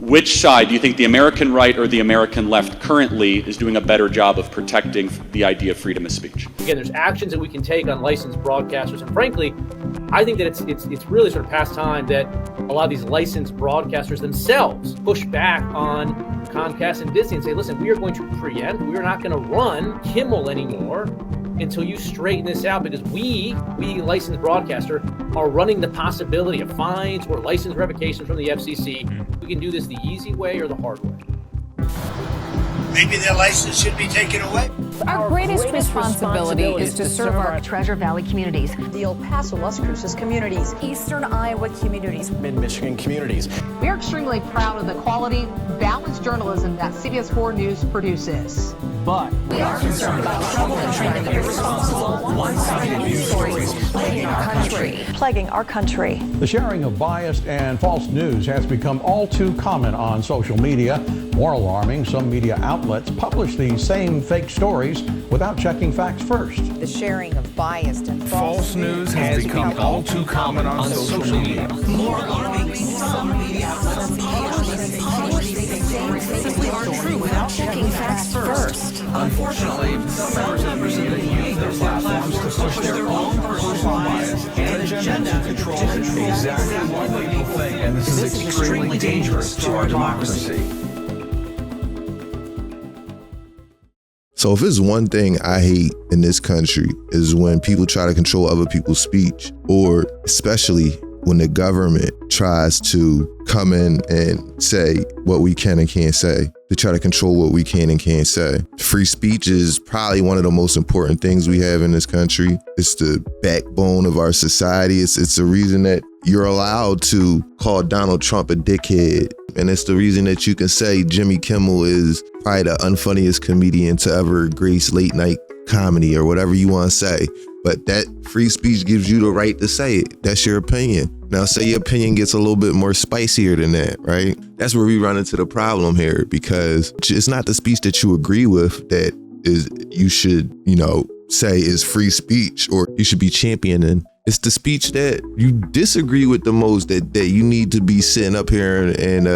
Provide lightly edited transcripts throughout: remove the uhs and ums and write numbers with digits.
Which side do you think the American right or the American left currently is doing a better job of protecting the idea of freedom of speech? Again, there's actions that we can take on licensed broadcasters, and frankly, I think that it's really sort of past time that a lot of these licensed broadcasters themselves push back on Comcast and Disney and say, listen, we are going to preempt, we are not going to run Kimmel anymore until you straighten this out, because we licensed broadcaster, are running the possibility of fines or license revocations from the FCC. We can do this the easy way or the hard way. Maybe their license should be taken away. Our greatest responsibility is to serve our Treasure Valley communities, the El Paso, Las Cruces communities, Eastern Iowa communities, Mid-Michigan communities. We are extremely proud of the quality, balanced journalism that CBS 4 News produces. But we are concerned about troubling trend of irresponsible, one-sided news stories plaguing our country. The sharing of biased and false news has become all too common on social media. More alarming, some media outlets publish these same fake stories without checking facts first. The sharing of biased and false news has become all too common on social media. More alarming, some media outlets publish these same fake stories aren't true without checking facts first. Unfortunately, some members of the media use their platforms to push their own personal bias and agenda to control exactly what people think, and this is extremely dangerous to our democracy. So if there's one thing I hate in this country is when people try to control other people's speech, or especially when the government tries to come in and say what we can and can't say. They try to control what we can and can't say. Free speech is probably one of the most important things we have in this country. It's the backbone of our society. It's the reason that you're allowed to call Donald Trump a dickhead. And it's the reason that you can say Jimmy Kimmel is probably the unfunniest comedian to ever grace late night comedy, or whatever you want to say. But that free speech gives you the right to say it. That's your opinion. Now, say your opinion gets a little bit more spicier than that, right? That's where we run into the problem here, because it's not the speech that you agree with that is you should, say is free speech or you should be championing. It's the speech that you disagree with the most that you need to be sitting up here and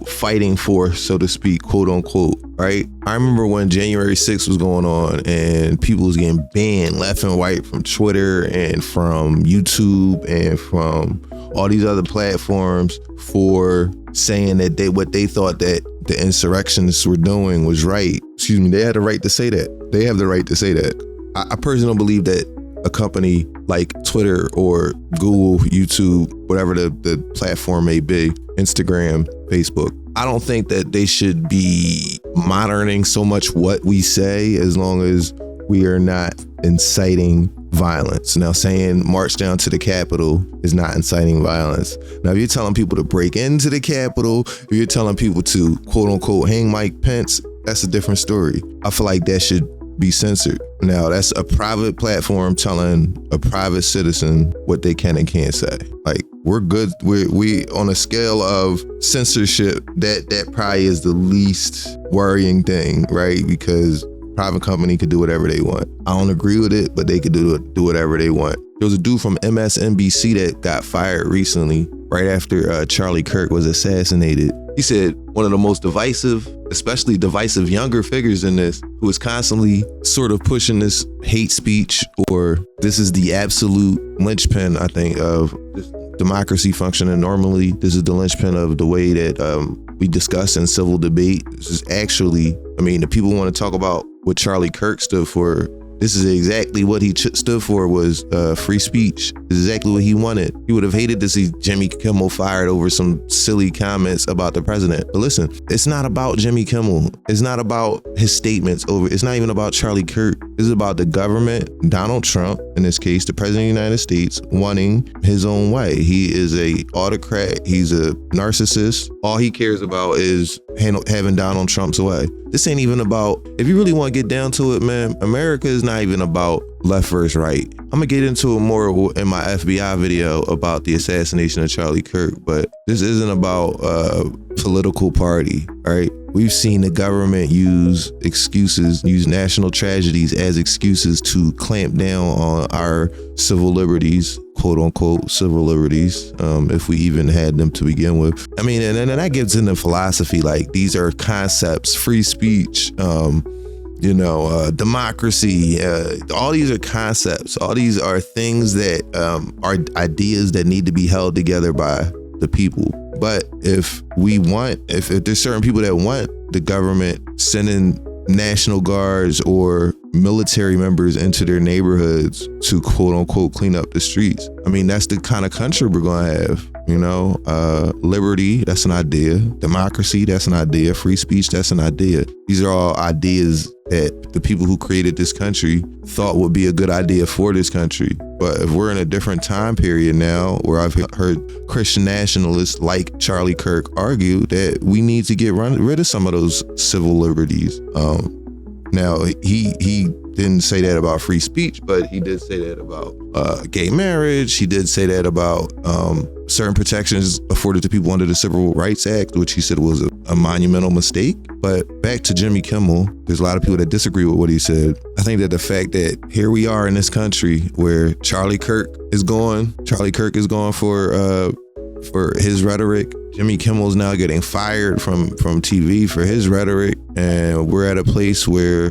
fighting for, so to speak, quote unquote, right? I remember when January 6th was going on and people was getting banned left and right from Twitter and from YouTube and from all these other platforms for saying that what they thought that the insurrectionists were doing was right. Excuse me, they had the right to say that. They have the right to say that. I personally don't believe that a company like Twitter or Google, YouTube, whatever the platform may be, Instagram, Facebook, I don't think that they should be monitoring so much what we say, as long as we are not inciting violence. Now, saying march down to the Capitol is not inciting violence. Now, if you're telling people to break into the Capitol, if you're telling people to quote unquote hang Mike Pence, that's a different story. I feel like that should be censored. Now, that's a private platform telling a private citizen what they can and can't say. Like, we're good. We on a scale of censorship, that probably is the least worrying thing, right? Because private company could do whatever they want. I don't agree with it, but they could do whatever they want. There was a dude from MSNBC that got fired recently, right after Charlie Kirk was assassinated. He said one of the most divisive, especially divisive younger figures in this, who is constantly sort of pushing this hate speech, or this is the absolute linchpin, I think, of this democracy functioning normally. This is the linchpin of the way that we discuss in civil debate. This is actually, the people want to talk about what Charlie Kirk stood for. This is exactly what he stood for, was free speech. This is exactly what he wanted. He would have hated to see Jimmy Kimmel fired over some silly comments about the president. But listen, it's not about Jimmy Kimmel. It's not about his statements it's not even about Charlie Kirk. This is about the government, Donald Trump, in this case, the president of the United States, wanting his own way. He is a autocrat. He's a narcissist. All he cares about is having Donald Trump's way. This ain't even about, if you really want to get down to it, man, America is not even about left versus right. I'm gonna get into it more in my FBI video about the assassination of Charlie Kirk, but this isn't about political party, right? We've seen the government use national tragedies as excuses to clamp down on our civil liberties, quote unquote civil liberties, if we even had them to begin with. I mean, and that gets into philosophy. Like, these are concepts: free speech, democracy. All these are concepts. All these are things that are ideas that need to be held together by the people. But if there's certain people that want the government sending National Guards or military members into their neighborhoods to quote unquote clean up the streets, I mean, that's the kind of country we're going to have. Liberty, that's an idea. Democracy, that's an idea. Free speech, that's an idea. These are all ideas that the people who created this country thought would be a good idea for this country. But if we're in a different time period now, where I've heard Christian nationalists like Charlie Kirk argue that we need to get rid of some of those civil liberties. Now, he didn't say that about free speech, but he did say that about gay marriage. He did say that about certain protections afforded to people under the Civil Rights Act, which he said was a monumental mistake. But back to Jimmy Kimmel, there's a lot of people that disagree with what he said. I think that the fact that here we are in this country where Charlie Kirk is going for his rhetoric. Jimmy Kimmel's now getting fired from TV for his rhetoric. And we're at a place where,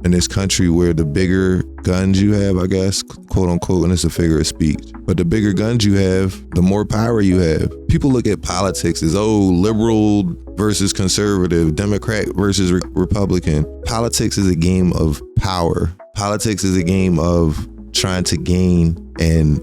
in this country, where the bigger guns you have, I guess, quote unquote, and it's a figure of speech, but the bigger guns you have, the more power you have. People look at politics as, liberal versus conservative, Democrat versus Republican. Politics is a game of power. Politics is a game of trying to gain and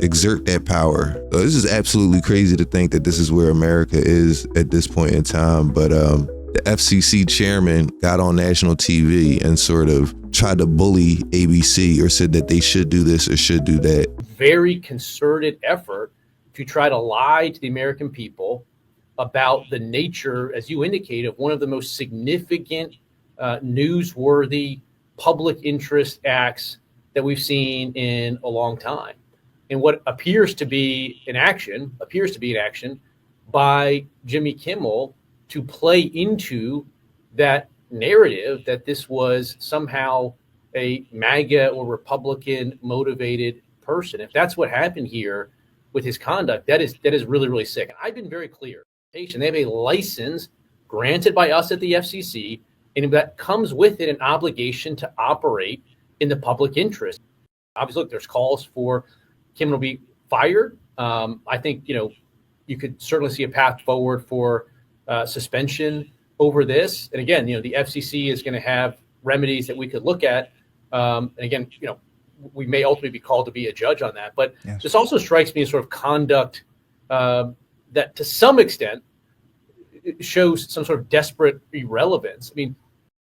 exert that power. So this is absolutely crazy to think that this is where America is at this point in time. But the FCC chairman got on national TV and sort of tried to bully ABC, or said that they should do this or should do that. Very concerted effort to try to lie to the American people about the nature, as you indicate, of one of the most significant, newsworthy public interest acts that we've seen in a long time. And what appears to be an action by Jimmy Kimmel to play into that narrative that this was somehow a MAGA or Republican motivated person. If that's what happened here with his conduct, that is really, really sick. And I've been very clear. They have a license granted by us at the FCC, and that comes with it an obligation to operate in the public interest. Obviously, look, there's calls for Kimmel to be fired. I think, you could certainly see a path forward for suspension over this. And again, the FCC is going to have remedies that we could look at. And again, we may ultimately be called to be a judge on that. But yes, this also strikes me as sort of conduct that to some extent shows some sort of desperate irrelevance. I mean,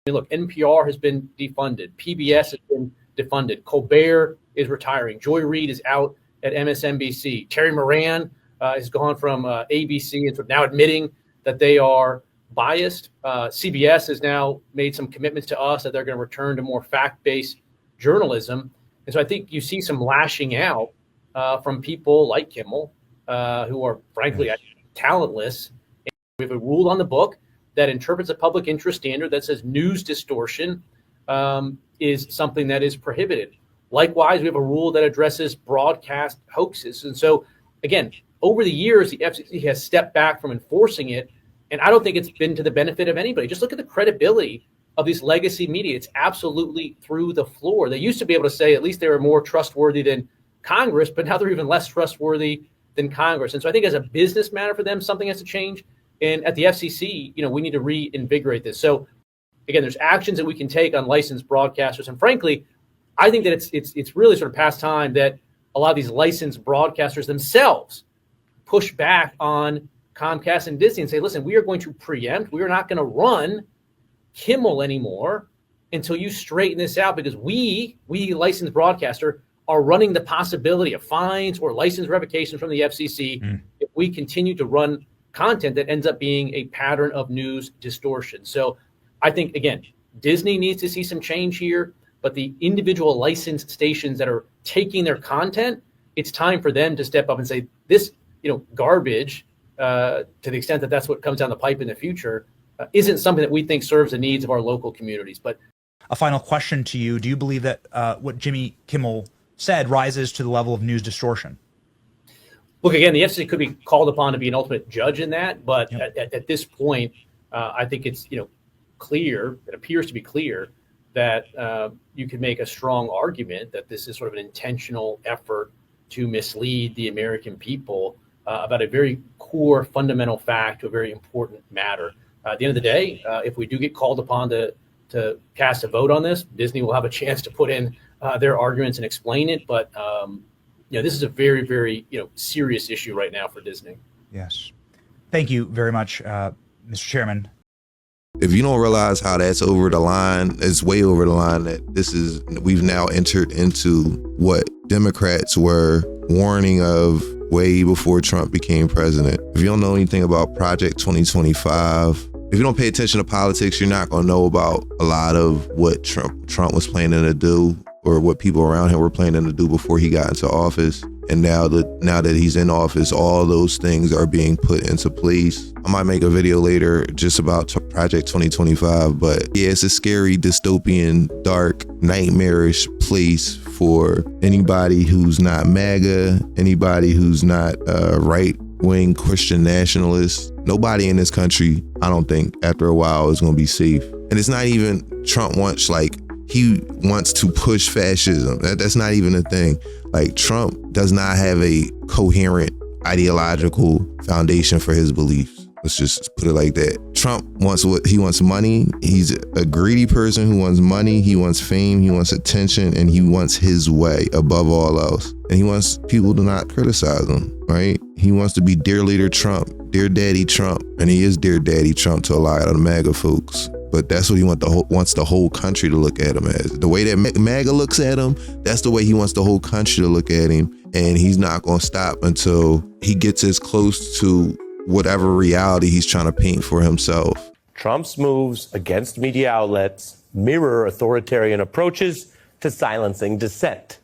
look, NPR has been defunded. PBS has been defunded. Colbert is retiring. Joy Reid is out at MSNBC. Terry Moran has gone from ABC and now admitting that they are biased. CBS has now made some commitments to us that they're going to return to more fact-based journalism. And so I think you see some lashing out from people like Kimmel, who are frankly talentless. And we have a rule on the book that interprets a public interest standard that says news distortion is something that is prohibited. Likewise, we have a rule that addresses broadcast hoaxes. And so, again, over the years, the FCC has stepped back from enforcing it, and I don't think it's been to the benefit of anybody. Just look at the credibility of these legacy media. It's absolutely through the floor. They used to be able to say at least they were more trustworthy than Congress, but now they're even less trustworthy than Congress. And so I think as a business matter for them, something has to change. And at the FCC, we need to reinvigorate this. So again, there's actions that we can take on licensed broadcasters. And frankly, I think that it's really sort of past time that a lot of these licensed broadcasters themselves push back on Comcast and Disney and say, listen, we are going to preempt. We are not going to run Kimmel anymore until you straighten this out, because we licensed broadcaster are running the possibility of fines or license revocation from the FCC if we continue to run content that ends up being a pattern of news distortion. So I think, again, Disney needs to see some change here, but the individual licensed stations that are taking their content, it's time for them to step up and say, this, garbage, to the extent that that's what comes down the pipe in the future, isn't something that we think serves the needs of our local communities. But a final question to you. Do you believe that what Jimmy Kimmel said rises to the level of news distortion? Look, again, the FCC could be called upon to be an ultimate judge in that, but at this point, I think it's clear. It appears to be clear that you could make a strong argument that this is sort of an intentional effort to mislead the American people about a very core, fundamental fact to a very important matter. At the end of the day, if we do get called upon to cast a vote on this, Disney will have a chance to put in their arguments and explain it. But this is a very, very serious issue right now for Disney. Yes. Thank you very much, Mr. Chairman. If you don't realize how that's over the line, it's way over the line that we've now entered into what Democrats were warning of way before Trump became president. If you don't know anything about Project 2025, if you don't pay attention to politics, you're not going to know about a lot of what Trump was planning to do or what people around him were planning to do before he got into office. And now that he's in office, all those things are being put into place. I might make a video later just about Project 2025, but yeah, it's a scary, dystopian, dark, nightmarish place for anybody who's not MAGA, anybody who's not right-wing Christian nationalist. Nobody in this country, I don't think, after a while is going to be safe. And it's not even Trump he wants to push fascism. That's not even a thing. Like, Trump does not have a coherent ideological foundation for his beliefs. Let's just put it like that. Trump wants money. He's a greedy person who wants money. He wants fame. He wants attention, and he wants his way above all else. And he wants people to not criticize him, right? He wants to be Dear Leader Trump, Dear Daddy Trump, and he is Dear Daddy Trump to a lot of the MAGA folks. But that's what he wants the whole country to look at him as. The way that MAGA looks at him, that's the way he wants the whole country to look at him. And he's not going to stop until he gets as close to whatever reality he's trying to paint for himself. Trump's moves against media outlets mirror authoritarian approaches to silencing dissent.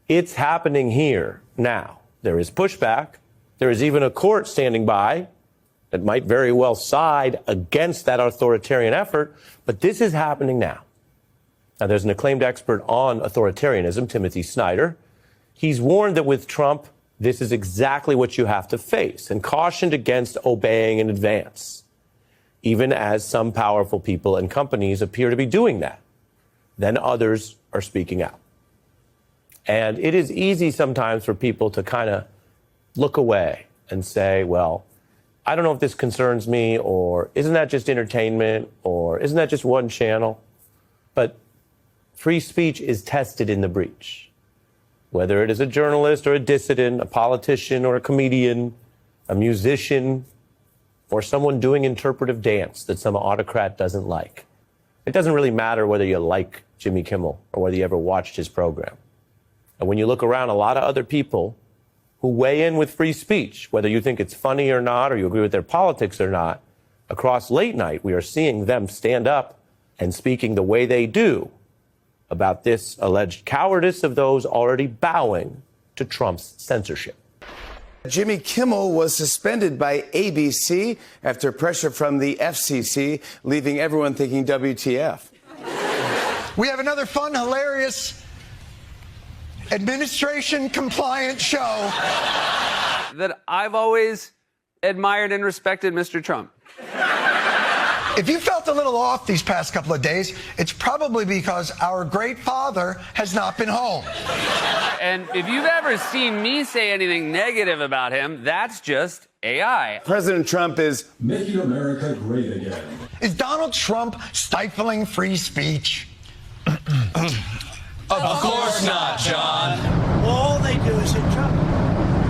It's happening here now. There is pushback. There is even a court standing by that might very well side against that authoritarian effort, but this is happening now. Now, there's an acclaimed expert on authoritarianism, Timothy Snyder. He's warned that with Trump, this is exactly what you have to face, and cautioned against obeying in advance, even as some powerful people and companies appear to be doing that. Then others are speaking out. And it is easy sometimes for people to kind of look away and say, well, I don't know if this concerns me, or isn't that just entertainment, or isn't that just one channel? But free speech is tested in the breach. Whether it is a journalist or a dissident, a politician or a comedian, a musician, or someone doing interpretive dance that some autocrat doesn't like. It doesn't really matter whether you like Jimmy Kimmel or whether you ever watched his program. And when you look around, a lot of other people who weigh in with free speech, whether you think it's funny or not, or you agree with their politics or not, across late night, we are seeing them stand up and speaking the way they do about this alleged cowardice of those already bowing to Trump's censorship. Jimmy Kimmel was suspended by ABC after pressure from the FCC, leaving everyone thinking WTF. We have another fun, hilarious, administration compliant show that I've always admired and respected Mr. Trump. If you felt a little off these past couple of days, it's probably because our great father has not been home. And if you've ever seen me say anything negative about him, that's just AI. President Trump is making America great again. Is Donald Trump stifling free speech? Of course not, John. Well, all they do is hit Trump.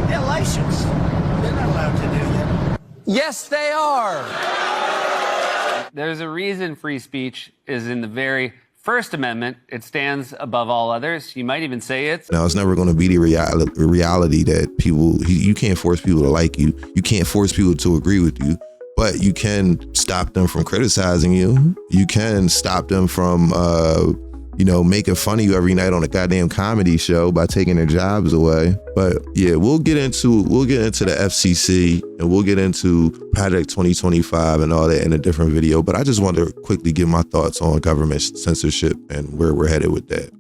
They're licensed. They're not allowed to do that. Yes, they are. There's a reason free speech is in the very First Amendment. It stands above all others. You might even say it's... Now, it's never going to be the reality that you can't force people to like you. You can't force people to agree with you. But you can stop them from criticizing you. You can stop them from... making fun of you every night on a goddamn comedy show by taking their jobs away. But yeah, we'll get into the FCC and we'll get into Project 2025 and all that in a different video. But I just want to quickly give my thoughts on government censorship and where we're headed with that.